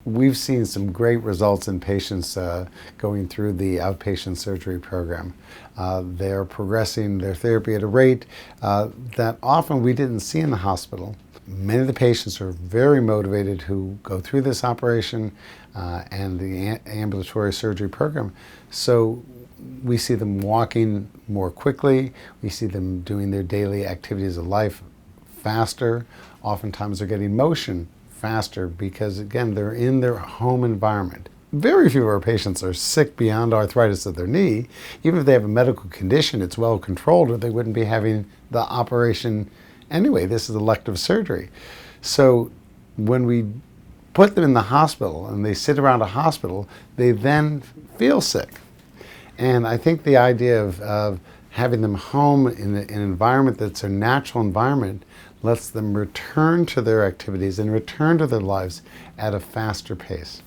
We've seen some great results in patients going through the outpatient surgery program. They're progressing their therapy at a rate that often we didn't see in the hospital. Many of the patients are very motivated who go through this operation and the ambulatory surgery program. So we see them walking more quickly. We see them doing their daily activities of life faster. Oftentimes they're getting motion faster because, again, they're in their home environment. Very few of our patients are sick beyond arthritis of their knee. Even if they have a medical condition, it's well controlled, or they wouldn't be having the operation anyway. This is elective surgery. So when we put them in the hospital and they sit around a hospital, they then feel sick. And I think the idea of having them home in an environment that's a natural environment lets them return to their activities and return to their lives at a faster pace.